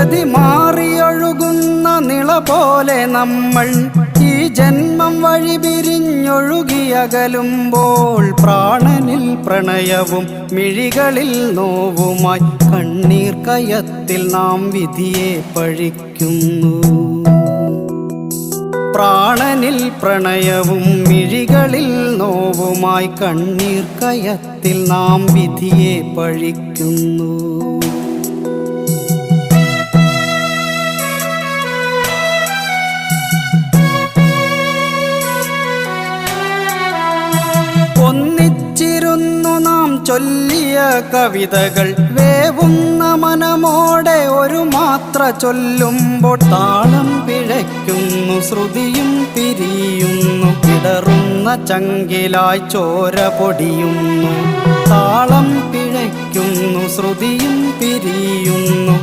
ഗതി മാറിയൊഴുകുന്ന നിള പോലെ നമ്മൾ ഈ ജന്മം വഴി പിരിഞ്ഞൊഴുകിയകലുമ്പോൾ പ്രാണനിൽ പ്രണയവും മിഴികളിൽ നോവുമായി കണ്ണീർ കയത്തിൽ നാം വിധിയെ പഴിക്കുന്നു. പ്രാണനിൽ പ്രണയവും മിഴികളിൽ നോവുമായി കണ്ണീർ കയത്തിൽ നാം വിധിയെ പഴിക്കുന്നു. ഒന്നിച്ചിരുന്നു നാം ചൊല്ലിയ കവിതകൾ വേവുന്ന മനമോടെ ഒരു മാത്ര ചൊല്ലുമ്പോൾ താളം പിഴയ്ക്കുന്നു, ശ്രുതിയും പിരിയുന്നു, ഇടറുന്ന ചങ്കിലായി ചോര പൊടിയുന്നു. താളം പിഴയ്ക്കുന്നു, ശ്രുതിയും പിരിയുന്നു.